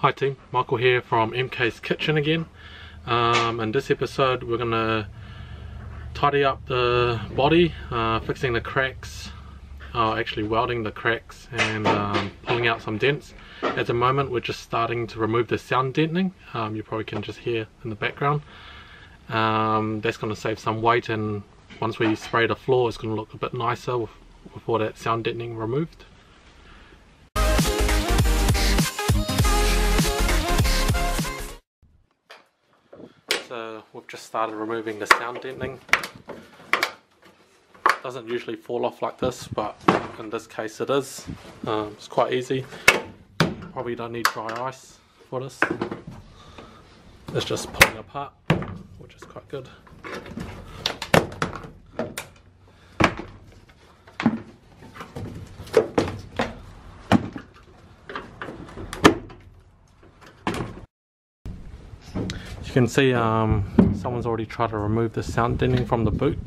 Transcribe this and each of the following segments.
Hi team, Michael here from MK's Kitchen again. In this episode we're going to tidy up the body, fixing the cracks, actually welding the cracks and pulling out some dents. At the moment we're just starting to remove the sound deadening. You probably can just hear in the background. That's going to save some weight, and once we spray the floor it's going to look a bit nicer with all that sound deadening removed. So we've just started removing the sound deadening. Doesn't usually fall off like this, but in this case it is. It's quite easy. Probably don't need dry ice for this. It's just pulling apart, which is quite good. You can see someone's already tried to remove the sound deadening from the boot,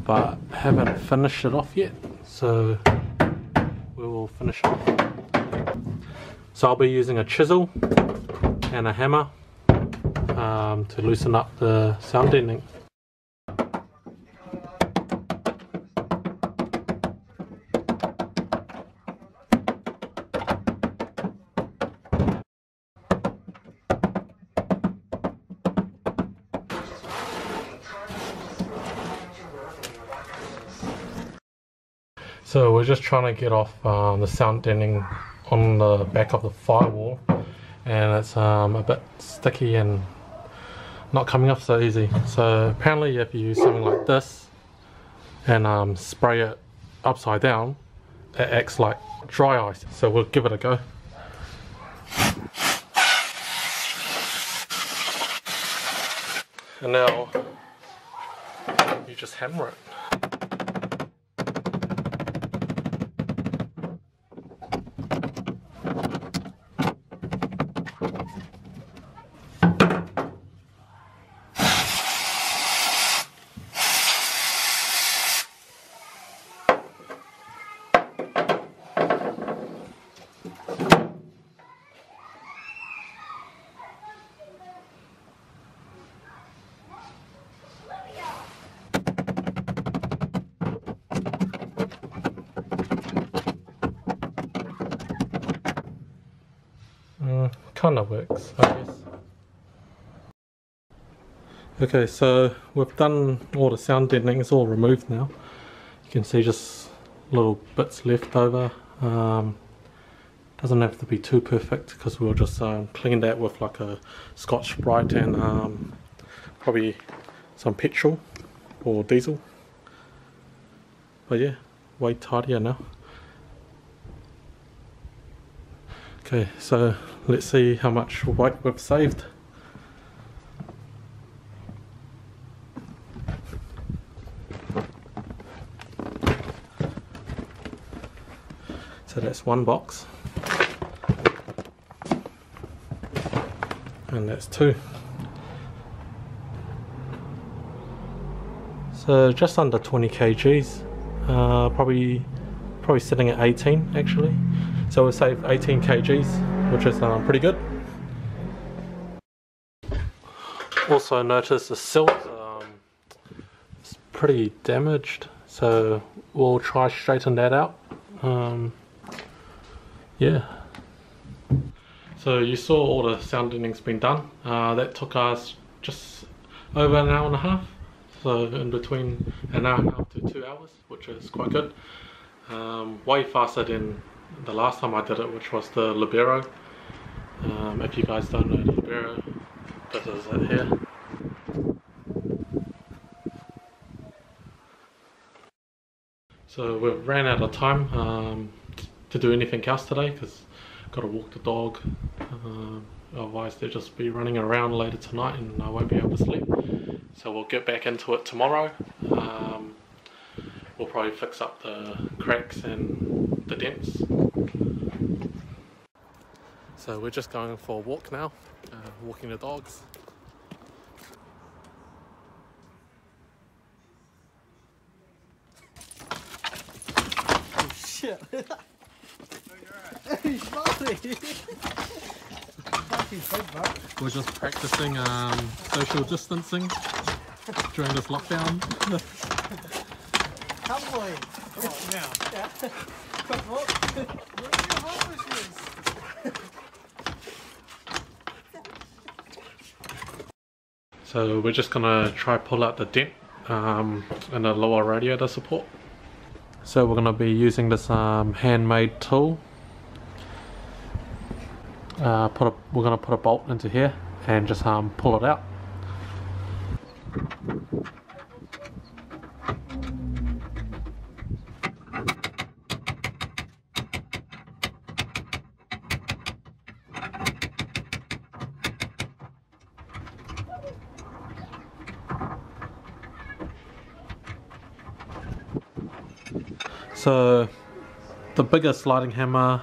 but haven't finished it off yet, so we will finish it off. So I'll be using a chisel and a hammer to loosen up the sound deadening. So we're just trying to get off the sound deadening on the back of the firewall, and it's a bit sticky and not coming off so easy. So apparently if you use something like this and spray it upside down, it acts like dry ice. So we'll give it a go. And now you just hammer it. Kind of works, I guess. Okay, so we've done all the sound deadening. It's all removed now. You can see just little bits left over. Doesn't have to be too perfect because we'll just clean that with like a Scotch-Brite and probably some petrol or diesel. But yeah, way tidier now. Okay, so let's see how much weight we've saved. So that's one box, and that's two. So just under 20 kgs, probably sitting at 18 actually. So we saved 18 kgs, which is pretty good. Also notice the silt is pretty damaged, so we'll try straighten that out. Yeah. So you saw all the sound deadening's been done. That took us just over an hour and a half. So in between an hour and a half to 2 hours, which is quite good. Way faster than the last time I did it, which was the Libero. If you guys don't know the Libero, this is it here. So we've ran out of time to do anything else today because I've got to walk the dog. Otherwise they'll just be running around later tonight and I won't be able to sleep. So we'll get back into it tomorrow. We'll probably fix up the cracks and the dents. So we're just going for a walk now, walking the dogs. Oh shit! Oh, you're right. He's funny. We're just practicing social distancing during this lockdown. Humbly. Now. Yeah. Quick look. Look at your homelessness. So we're just gonna try pull out the dent in the lower radiator support. So we're gonna be using this handmade tool. We're gonna put a bolt into here and just pull it out. So the bigger sliding hammer,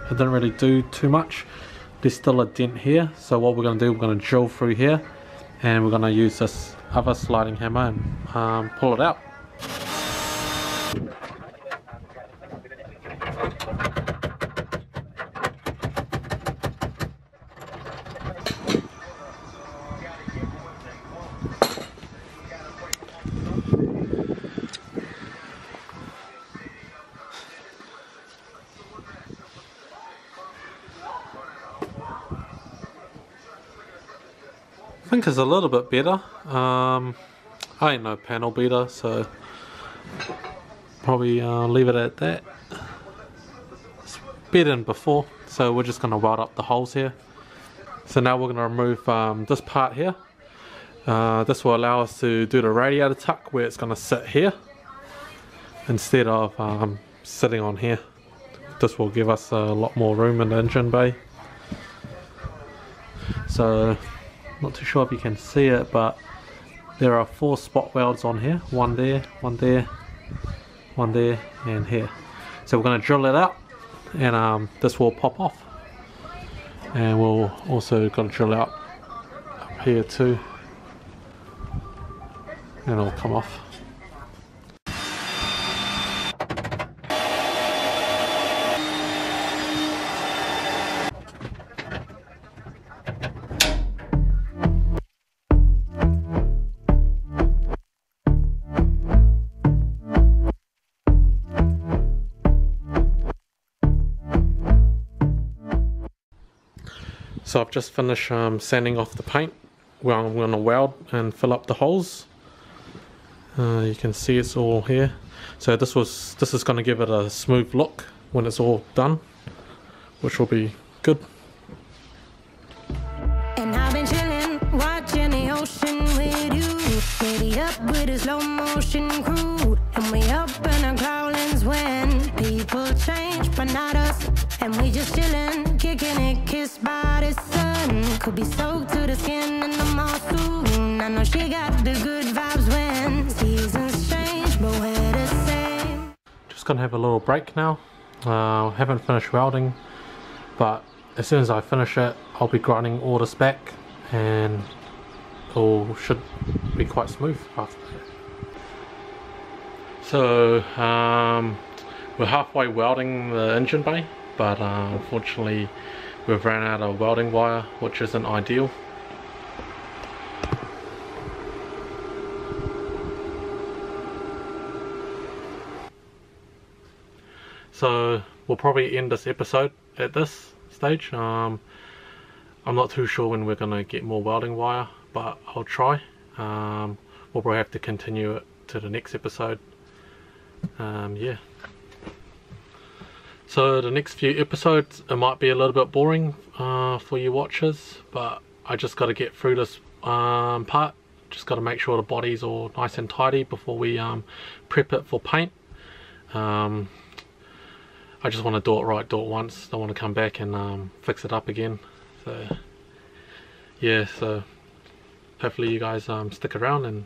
it didn't really do too much. There's still a dent here, so what we're going to do, we're going to drill through here and we're going to use this other sliding hammer and pull it out. I think it's a little bit better. I ain't no panel beater, so probably leave it at that. It's better than before, so we're just going to weld up the holes here. So now we're going to remove this part here. This will allow us to do the radiator tuck where it's going to sit here instead of sitting on here. This will give us a lot more room in the engine bay. So not too sure if you can see it, but there are 4 spot welds on here. One there, one there, one there, and here. So we're going to drill it out, and this will pop off. And we'll also got to drill out up here too, and it'll come off. So I've just finished sanding off the paint. Well, I'm going to weld and fill up the holes. You can see it's all here. So this is going to give it a smooth look when it's all done, which will be good. And I've been chilling, watching the ocean with you. Baby up with a slow motion crew, and we up in our growlings when people change, but not us. And we just chillin', kicking it, kissed by the sun. Could be soaked to the skin in the mall soon. I know she got the good vibes when seasons change, but we're the same. Just gonna have a little break now. Haven't finished welding, but as soon as I finish it, I'll be grinding all this back, and it all should be quite smooth after that. So we're halfway welding the engine bay, but unfortunately we've ran out of welding wire, which isn't ideal. So we'll probably end this episode at this stage. I'm not too sure when we're going to get more welding wire, but I'll try. We'll probably have to continue it to the next episode. Yeah. So the next few episodes, it might be a little bit boring for you watchers, but I just got to get through this part. Just got to make sure the body's all nice and tidy before we prep it for paint. I just want to do it right, do it once. Don't want to come back and fix it up again. So yeah, so hopefully you guys stick around,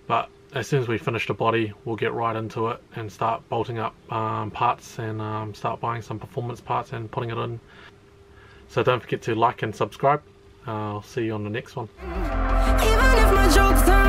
but as soon as we finish the body, we'll get right into it and start bolting up parts and start buying some performance parts and putting it in. So don't forget to like and subscribe. I'll see you on the next one. Even if my jokes are